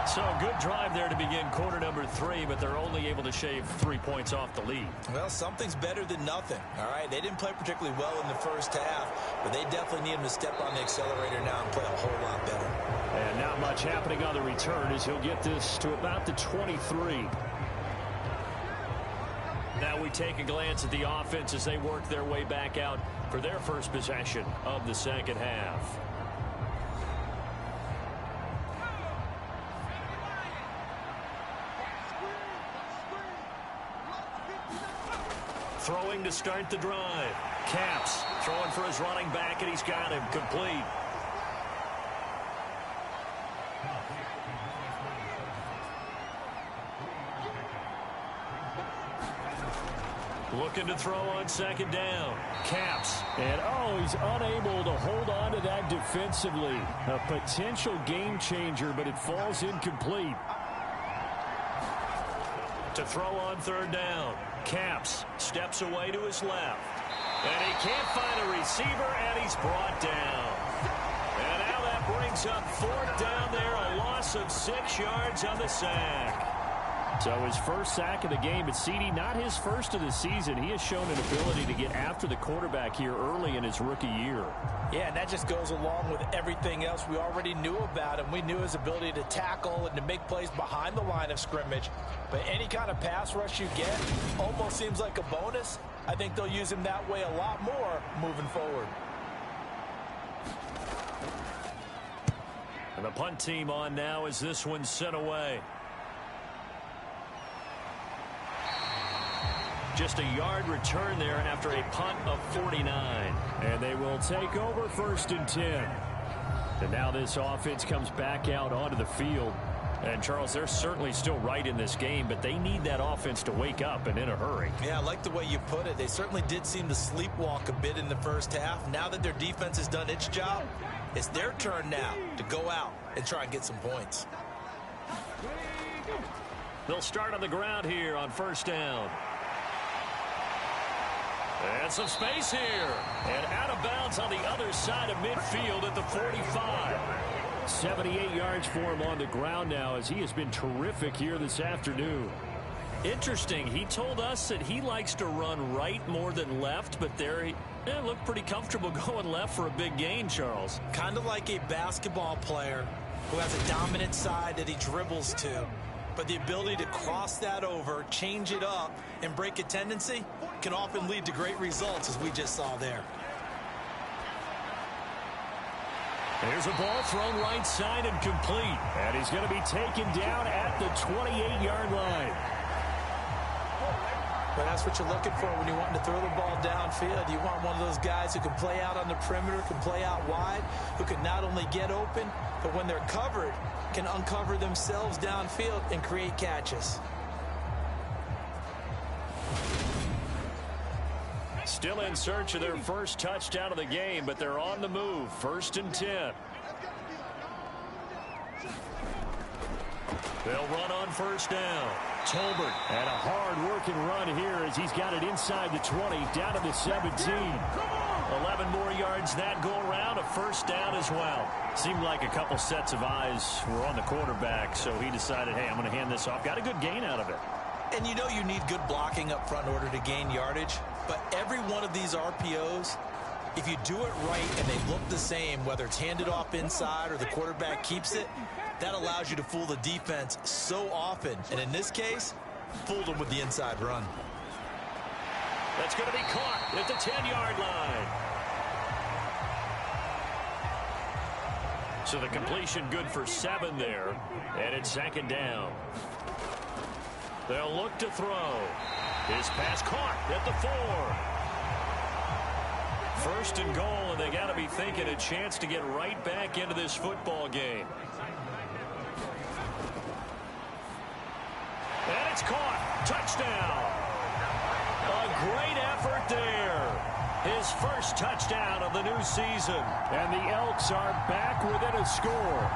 So a good drive there to begin quarter number 3, but they're only able to shave 3 points off the lead. Well, something's better than nothing, all right? They didn't play particularly well in the first half, but they definitely need him to step on the accelerator now and play a whole lot better. And not much happening on the return as he'll get this to about the 23. Now we take a glance at the offense as they work their way back out for their first possession of the second half. Throwing to start the drive. Capps throwing for his running back, and he's got him complete. Looking to throw on 2nd down. Capps. And he's unable to hold on to that defensively. A potential game changer, but it falls incomplete. To throw on 3rd down. Capps steps away to his left. And he can't find a receiver, and he's brought down. And now that brings up 4th down there, a loss of 6 yards on the sack. So his first sack of the game, but CD, not his first of the season. He has shown an ability to get after the quarterback here early in his rookie year. Yeah, and that just goes along with everything else we already knew about him. We knew his ability to tackle and to make plays behind the line of scrimmage. But any kind of pass rush you get almost seems like a bonus. I think they'll use him that way a lot more moving forward. And the punt team on now as this one's sent away. Just a yard return there after a punt of 49. And they will take over 1st and 10. And now this offense comes back out onto the field. And, Charles, they're certainly still right in this game, but they need that offense to wake up and in a hurry. Yeah, I like the way you put it. They certainly did seem to sleepwalk a bit in the first half. Now that their defense has done its job, it's their turn now to go out and try and get some points. They'll start on the ground here on 1st down. And some space here. And out of bounds on the other side of midfield at the 45. 78 yards for him on the ground now as he has been terrific here this afternoon. Interesting. He told us that he likes to run right more than left, but there he looked pretty comfortable going left for a big gain, Charles. Kind of like a basketball player who has a dominant side that he dribbles to. But the ability to cross that over, change it up, and break a tendency can often lead to great results, as we just saw there. There's a ball thrown right side and complete. And he's going to be taken down at the 28-yard line. Well, that's what you're looking for when you're wanting to throw the ball downfield. You want one of those guys who can play out on the perimeter, can play out wide, who can not only get open, but when they're covered, can uncover themselves downfield and create catches. Still in search of their first touchdown of the game, but they're on the move. 1st and 10. They'll run on 1st down. Tolbert, and a hard-working run here as he's got it inside the 20, down to the 17. 11 more yards that go around, a 1st down as well. Seemed like a couple sets of eyes were on the quarterback, so he decided, hey, I'm going to hand this off. Got a good gain out of it. And you know you need good blocking up front in order to gain yardage, but every one of these RPOs, if you do it right and they look the same, whether it's handed off inside or the quarterback keeps it, that allows you to fool the defense so often. And in this case, fooled them with the inside run. That's going to be caught at the 10-yard line. So the completion good for 7 there. And it's 2nd down. They'll look to throw. His pass caught at the 4. 1st and goal, and they got to be thinking a chance to get right back into this football game. And it's caught. Touchdown. A great effort there. His first touchdown of the new season. And the Elks are back within a score.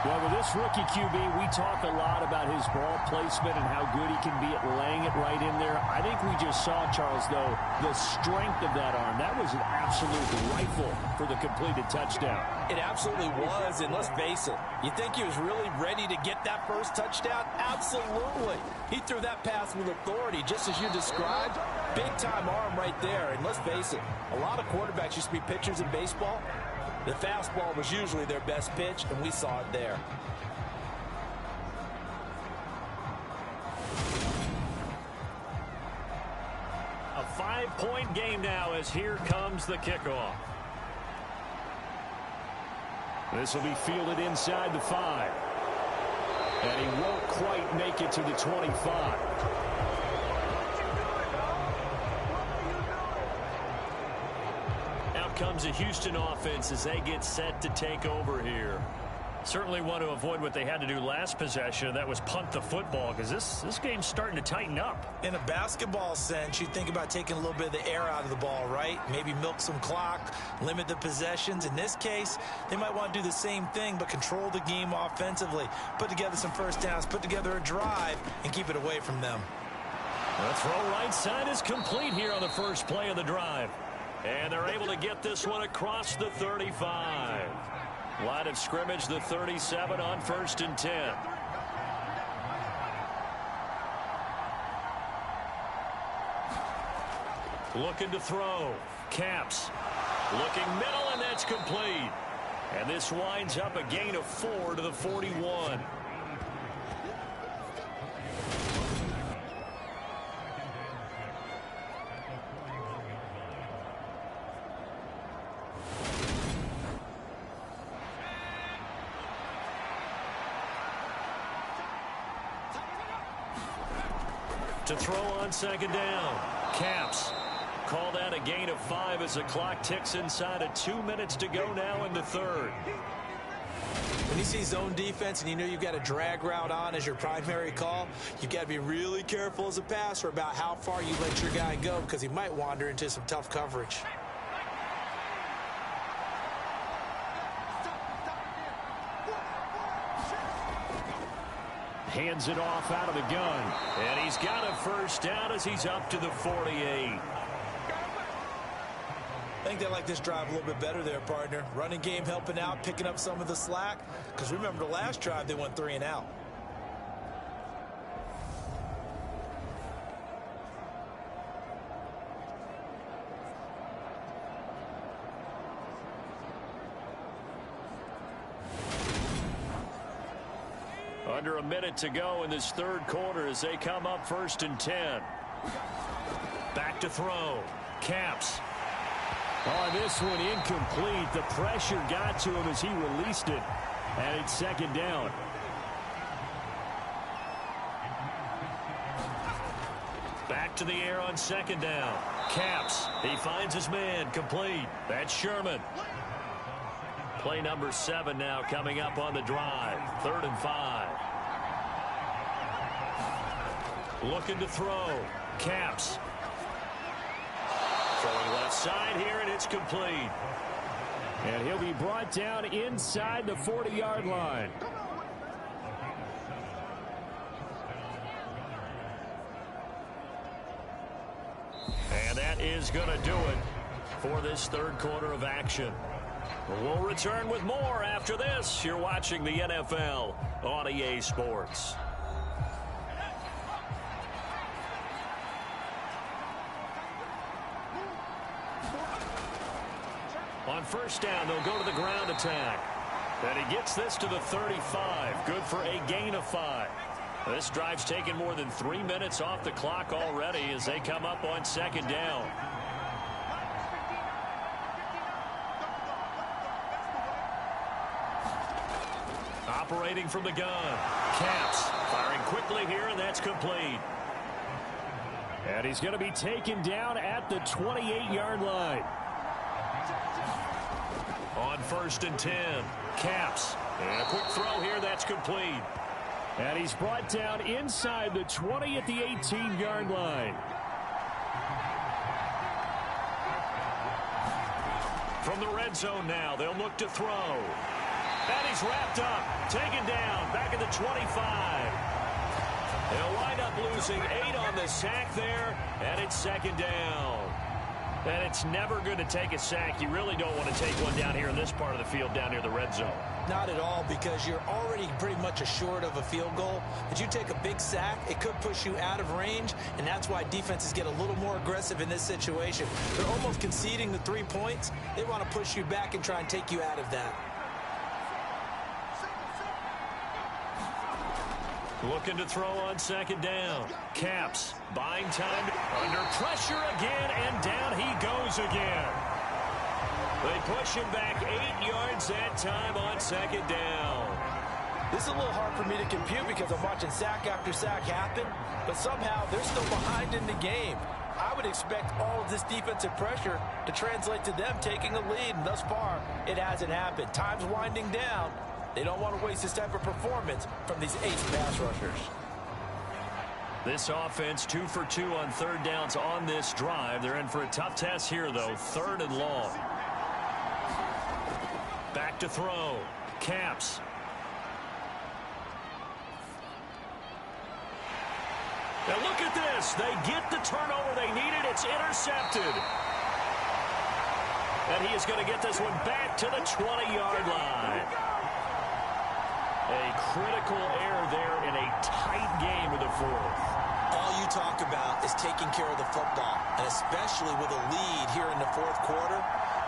Well, with this rookie QB, we talk a lot about his ball placement and how good he can be at laying it right in there. I think we just saw, Charles, though, the strength of that arm. That was an absolute rifle for the completed touchdown. It absolutely was, and let's face it, you think he was really ready to get that first touchdown? Absolutely. He threw that pass with authority, just as you described. Big-time arm right there, and let's face it, a lot of quarterbacks used to be pitchers in baseball. The fastball was usually their best pitch, and we saw it there. A 5-point game now as here comes the kickoff. This will be fielded inside the 5. And he won't quite make it to the 25. Comes a Houston offense as they get set to take over here. Certainly want to avoid what they had to do last possession. That was punt the football, because this game's starting to tighten up. In a basketball sense, you think about taking a little bit of the air out of the ball, right? Maybe milk some clock, limit the possessions. In this case, they might want to do the same thing, but control the game offensively. Put together some first downs, put together a drive, and keep it away from them. The throw right side is complete here on the first play of the drive. And they're able to get this one across the 35. Line of scrimmage, the 37 on 1st and 10. Looking to throw. Caps. Looking middle, and that's complete. And this winds up a gain of 4 to the 41. To throw on 2nd down. Caps. Called out a gain of 5 as the clock ticks inside of 2 minutes to go now in the 3rd. When you see zone defense and you know you've got a drag route on as your primary call, you've got to be really careful as a passer about how far you let your guy go, because he might wander into some tough coverage. Hands it off out of the gun. And he's got a first down as he's up to the 48. I think they like this drive a little bit better there, partner. Running game helping out, picking up some of the slack. Because remember, the last drive, they went 3 and out. Under a minute to go in this 3rd quarter as they come up 1st and 10. Back to throw. Caps. On this one, incomplete. The pressure got to him as he released it. And it's 2nd down. Back to the air on second down. Caps. He finds his man. Complete. That's Sherman. Play number 7 now coming up on the drive. 3rd and 5. Looking to throw. Caps. Throwing left side here, and it's complete. And he'll be brought down inside the 40-yard line. And that is going to do it for this third quarter of action. We'll return with more after this. You're watching the NFL on EA Sports. On first down, they'll go to the ground attack. And he gets this to the 35. Good for a gain of 5. This drive's taken more than 3 minutes off the clock already as they come up on second down. Operating from the gun. Caps firing quickly here, and that's complete. And he's going to be taken down at the 28-yard line. On 1st and 10. Caps. And a quick throw here, that's complete. And he's brought down inside the 20 at the 18-yard line. From the red zone now, they'll look to throw. And he's wrapped up, taken down, back at the 25. They'll wind up losing 8 on the sack there, and it's second down. And it's never good to take a sack. You really don't want to take one down here in this part of the field, down near the red zone. Not at all, because you're already pretty much assured of a field goal. But you take a big sack, it could push you out of range, and that's why defenses get a little more aggressive in this situation. They're almost conceding the 3 points. They want to push you back and try and take you out of that. Looking to throw on second down. Caps buying time. Under pressure again, and down he goes again. They push him back 8 yards that time on second down. This is a little hard for me to compute because I'm watching sack after sack happen, but somehow they're still behind in the game. I would expect all of this defensive pressure to translate to them taking a lead, and thus far, it hasn't happened. Time's winding down. They don't want to waste this type of performance from these ace pass rushers. This offense 2 for 2 on third downs on this drive. They're in for a tough test here, though. 3rd and long. Back to throw. Caps. Now look at this. They get the turnover they needed. It's intercepted. And he is going to get this one back to the 20-yard line. A critical error there in a tight game of the 4th. All you talk about is taking care of the football, and especially with a lead here in the 4th quarter,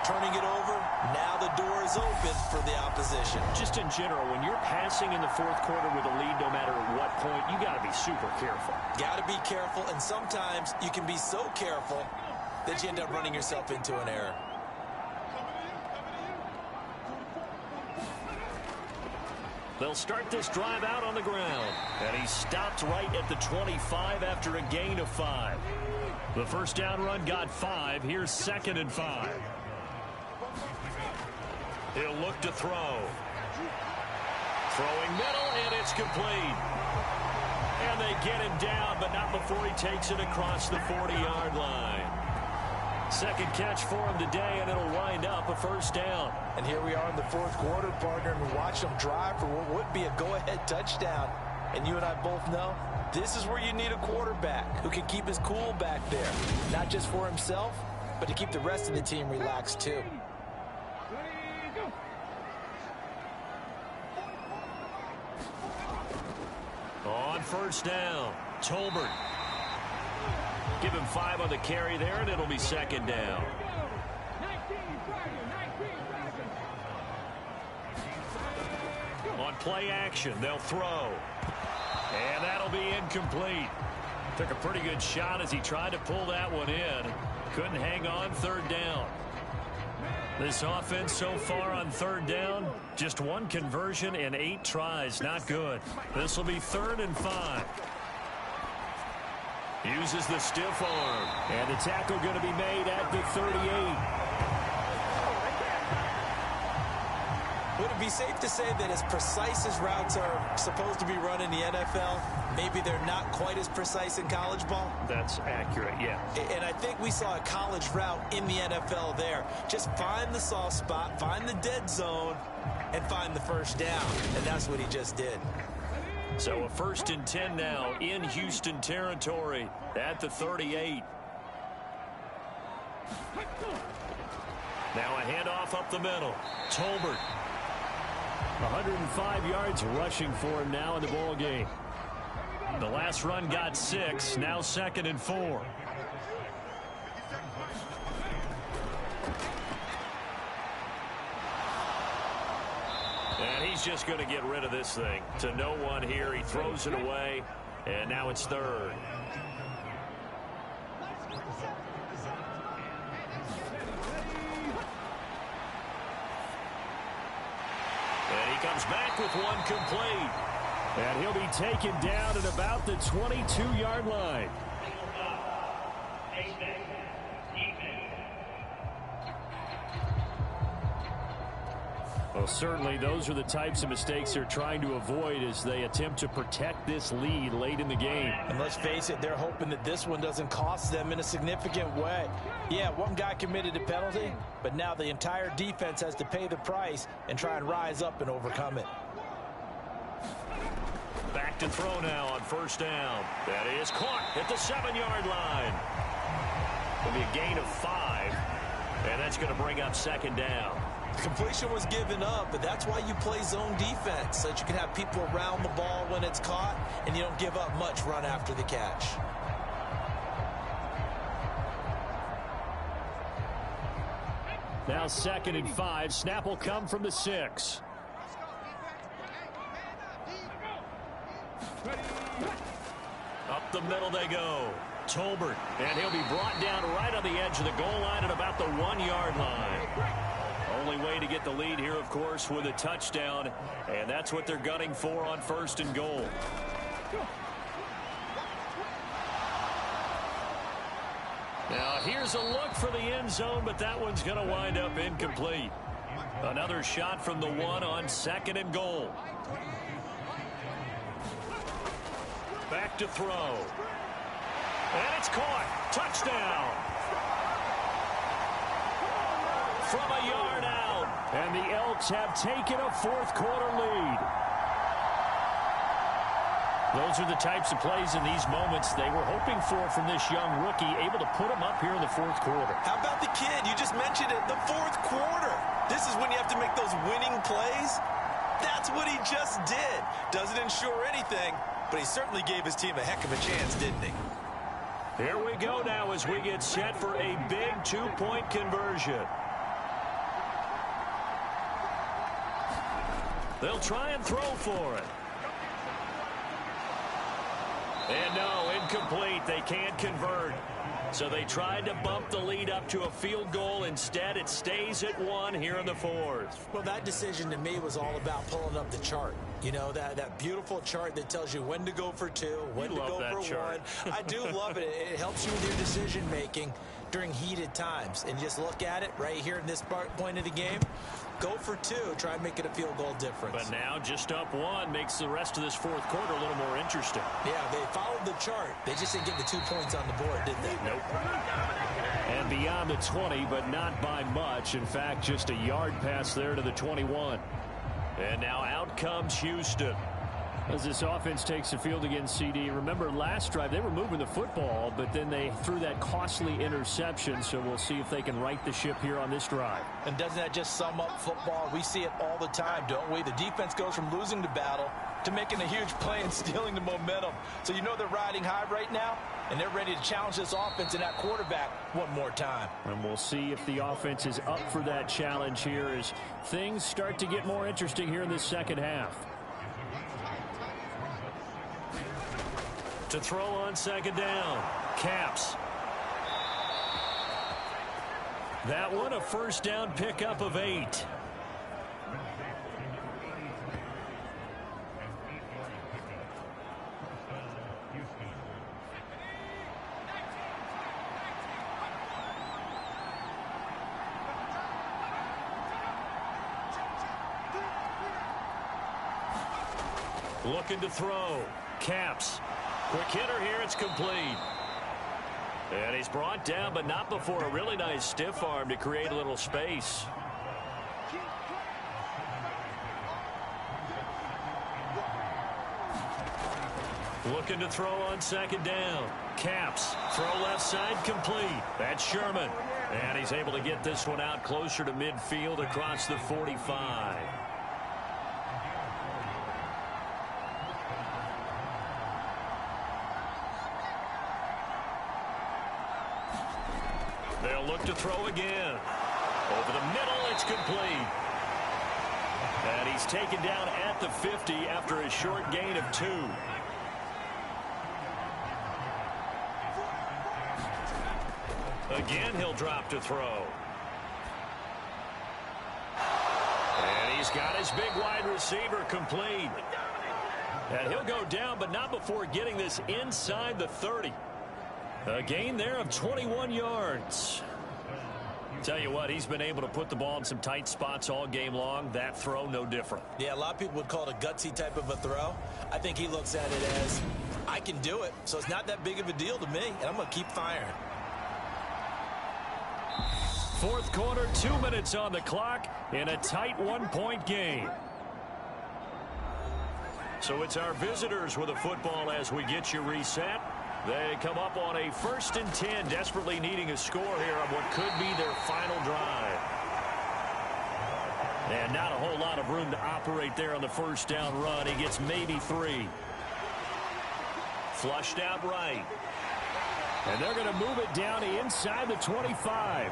turning it over, now the door is open for the opposition. Just in general, when you're passing in the 4th quarter with a lead, no matter at what point, you got to be super careful. Got to be careful, and sometimes you can be so careful that you end up running yourself into an error. They'll start this drive out on the ground. And he stopped right at the 25 after a gain of 5. The first down run got 5. Here's 2nd and 5. He'll look to throw. Throwing middle, and it's complete. And they get him down, but not before he takes it across the 40-yard line. Second catch for him today, and it'll wind up a first down. And here we are in the 4th quarter, partner, and we watch them drive for what would be a go-ahead touchdown. And you and I both know this is where you need a quarterback who can keep his cool back there. Not just for himself, but to keep the rest of the team relaxed too. On first down, Tolbert. Give him 5 on the carry there, and it'll be second down. On play action, they'll throw. And that'll be incomplete. Took a pretty good shot as he tried to pull that one in. Couldn't hang on, 3rd down. This offense so far on 3rd down, just 1 conversion and 8 tries. Not good. This will be 3rd and 5. uses the stiff arm. And the tackle going to be made at the 38. Would it be safe to say that as precise as routes are supposed to be run in the NFL, maybe they're not quite as precise in college ball? That's accurate, yeah. And I think we saw a college route in the NFL there. Just find the soft spot, find the dead zone, and find the first down. And that's what he just did. So a 1st and 10 now in Houston territory at the 38. Now a handoff up the middle. Tolbert. 105 yards rushing for him now in the ball game. The last run got 6. Now 2nd and 4. And he's just going to get rid of this thing to no one here. He throws it away, and now it's 3rd. And he comes back with one complete. And he'll be taken down at about the 22-yard line. Well, certainly those are the types of mistakes they're trying to avoid as they attempt to protect this lead late in the game. And let's face it, they're hoping that this one doesn't cost them in a significant way. Yeah, one guy committed a penalty, but now the entire defense has to pay the price and try and rise up and overcome it. Back to throw now on 1st down. That is caught at the 7-yard line. It'll be a gain of 5, and that's going to bring up 2nd down. Completion was given up, but that's why you play zone defense, so that you can have people around the ball when it's caught, and you don't give up much run after the catch. Now 2nd and 5. Snap will come from the 6. Up the middle they go. Tolbert, and he'll be brought down right on the edge of the goal line at about the 1-yard line. Only way to get the lead here, of course, with a touchdown, and that's what they're gunning for on 1st and goal. Now, here's a look for the end zone, but that one's going to wind up incomplete. Another shot from the 1 on 2nd and goal. Back to throw. And it's caught. Touchdown. From a yard out. And the Elks have taken a 4th quarter lead. Those are the types of plays in these moments they were hoping for from this young rookie, able to put him up here in the 4th quarter. How about the kid? You just mentioned it, the 4th quarter. This is when you have to make those winning plays. That's what he just did. Doesn't ensure anything, but he certainly gave his team a heck of a chance, didn't he? Here we go now as we get set for a big 2-point conversion. They'll try and throw for it. And no, incomplete. They can't convert. So they tried to bump the lead up to a field goal. Instead, it stays at 1 here in the 4th. Well, that decision to me was all about pulling up the chart. You know, that beautiful chart that tells you when to go for 2, when to go for chart. 1. I do love it. It helps you with your decision-making during heated times. And just look at it right here in this point of the game. Go for 2. Try and make it a field goal difference. But now just up 1 makes the rest of this 4th quarter a little more interesting. Yeah, they followed the chart. They just didn't get the 2 points on the board, did they? Nope. And beyond the 20, but not by much. In fact, just a yard pass there to the 21. And now out comes Houston. As this offense takes the field against CD, remember last drive they were moving the football, but then they threw that costly interception, so we'll see if they can right the ship here on this drive. And doesn't that just sum up football? We see it all the time, don't we? The defense goes from losing the battle to making a huge play and stealing the momentum. So you know they're riding high right now, and they're ready to challenge this offense and that quarterback one more time. And we'll see if the offense is up for that challenge here as things start to get more interesting here in the second half. To throw on 2nd down. Caps. That one a 1st down pickup of 8. Looking to throw. Caps. Quick hitter here. It's complete. And he's brought down, but not before a really nice stiff arm to create a little space. Looking to throw on second down. Caps. Throw left side complete. That's Sherman. And he's able to get this one out closer to midfield across the 45. They'll look to throw again. Over the middle, it's complete. And he's taken down at the 50 after a short gain of 2. Again, he'll drop to throw. And he's got his big wide receiver complete. And he'll go down, but not before getting this inside the 30. A gain there of 21 yards. Tell you what, he's been able to put the ball in some tight spots all game long. That throw, no different. Yeah, a lot of people would call it a gutsy type of a throw. I think he looks at it as, I can do it, so it's not that big of a deal to me, and I'm going to keep firing. Fourth quarter, 2 minutes on the clock in a tight 1-point game. So it's our visitors with a football as we get you reset. They come up on a 1st and 10, desperately needing a score here on what could be their final drive. And not a whole lot of room to operate there on the first down run. He gets maybe 3. Flushed out right. And they're going to move it down inside the 25.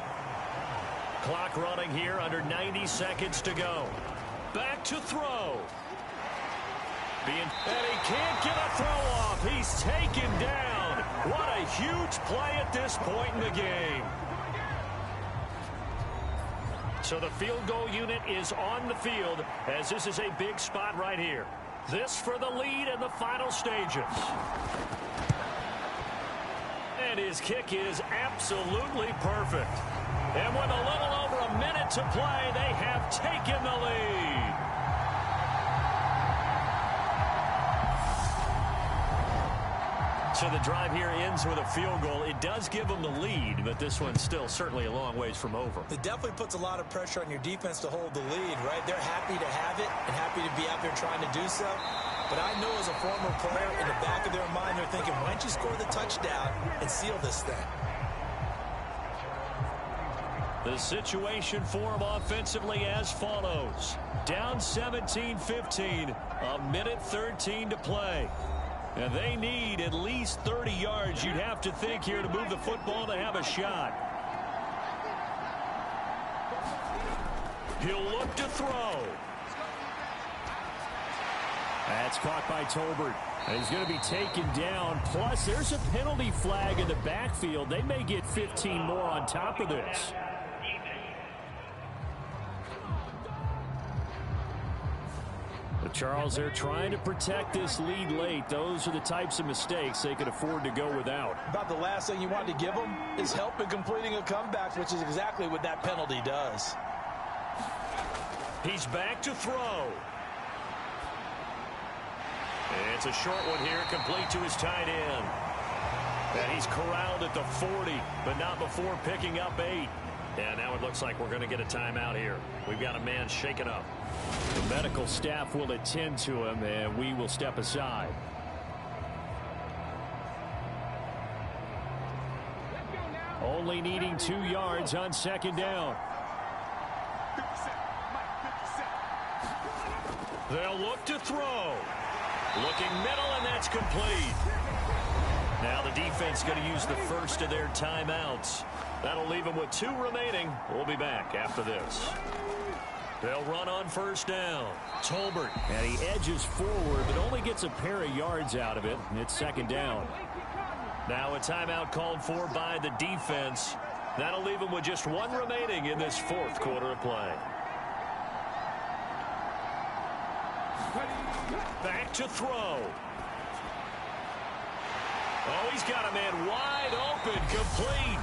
Clock running here, under 90 seconds to go. Back to throw. And he can't get a throw off. He's taken down. What a huge play at this point in the game. So the field goal unit is on the field as this is a big spot right here. This for the lead in the final stages. And his kick is absolutely perfect. And with a little over a minute to play, they have taken the lead. So the drive here ends with a field goal. It does give them the lead, but this one's still certainly a long ways from over. It definitely puts a lot of pressure on your defense to hold the lead, right? They're happy to have it and happy to be out there trying to do so. But I know as a former player, in the back of their mind, they're thinking, why don't you score the touchdown and seal this thing? The situation for them offensively as follows. Down 17-15, a minute 13 to play. And they need at least 30 yards, you'd have to think, here to move the football to have a shot. He'll look to throw. That's caught by Tolbert. And he's going to be taken down. Plus, there's a penalty flag in the backfield. They may get 15 more on top of this. Charles, they're trying to protect this lead late. Those are the types of mistakes they could afford to go without. About the last thing you want to give them is help in completing a comeback, which is exactly what that penalty does. He's back to throw. It's a short one here, complete to his tight end. And he's corralled at the 40, but not before picking up 8. And now it looks like we're going to get a timeout here. We've got a man shaken up. The medical staff will attend to him, and we will step aside. Only needing 2 yards on second down. They'll look to throw. Looking middle, and that's complete. Now the defense going to use the first of their timeouts. That'll leave them with 2 remaining. We'll be back after this. They'll run on first down. Tolbert, and he edges forward, but only gets a pair of yards out of it, and it's second down. Now a timeout called for by the defense. That'll leave them with just 1 remaining in this fourth quarter of play. Back to throw. Oh, he's got a man wide open, complete.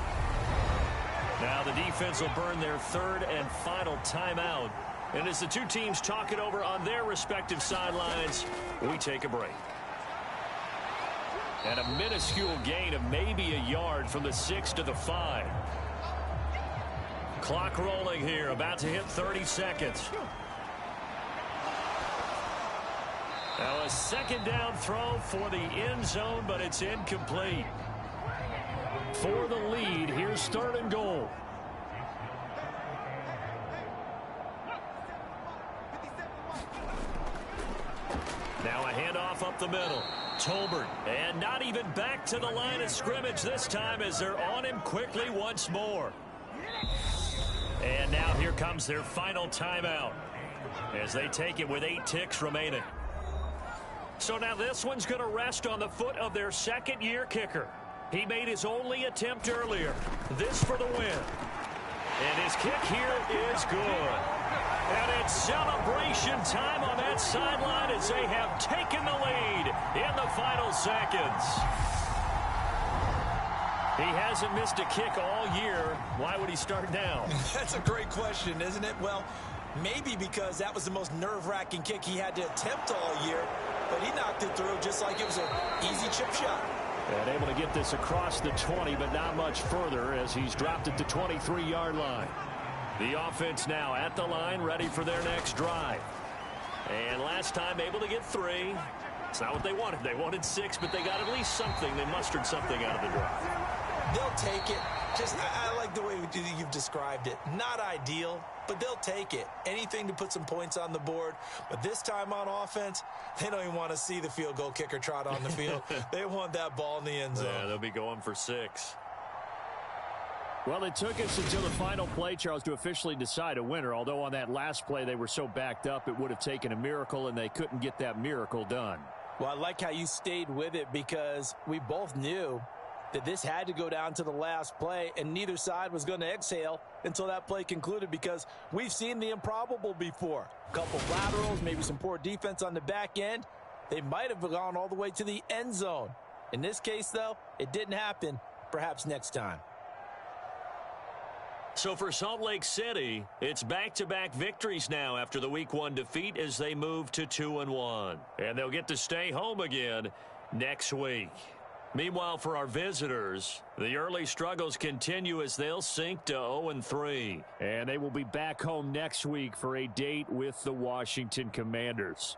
Now the defense will burn their 3rd and final timeout. And as the two teams talk it over on their respective sidelines, we take a break. And a minuscule gain of maybe a yard from the 6 to the 5. Clock rolling here, about to hit 30 seconds. Now a second down throw for the end zone, but it's incomplete. For the lead, here's 3rd and goal. Now a handoff up the middle. Tolbert, and not even back to the line of scrimmage this time as they're on him quickly once more. And now here comes their final timeout as they take it with 8 ticks remaining. So now this one's going to rest on the foot of their second-year kicker. He made his only attempt earlier. This for the win. And his kick here is good. And it's celebration time on that sideline as they have taken the lead in the final seconds. He hasn't missed a kick all year. Why would he start now? That's a great question, isn't it? Well, maybe because that was the most nerve-wracking kick he had to attempt all year, but he knocked it through just like it was an easy chip shot. And able to get this across the 20, but not much further as he's dropped it to 23-yard line. The offense now at the line, ready for their next drive. And last time able to get 3. It's not what they wanted. They wanted 6, but they got at least something. They mustered something out of the drive. They'll take it. I like the way you've described it. Not ideal, but they'll take it. Anything to put some points on the board. But this time on offense, they don't even want to see the field goal kicker trot on the field. They want that ball in the end zone. Yeah, they'll be going for 6. Well, it took us until the final play, Charles, to officially decide a winner. Although on that last play they were so backed up, it would have taken a miracle, and they couldn't get that miracle done. Well, I like how you stayed with it because we both knew that this had to go down to the last play, and neither side was going to exhale until that play concluded because we've seen the improbable before. A couple laterals, maybe some poor defense on the back end. They might have gone all the way to the end zone. In this case, though, it didn't happen. Perhaps next time. So for Salt Lake City, it's back-to-back victories now after the Week 1 defeat as they move to 2-1. And they'll get to stay home again next week. Meanwhile, for our visitors, the early struggles continue as they'll sink to 0-3. And they will be back home next week for a date with the Washington Commanders.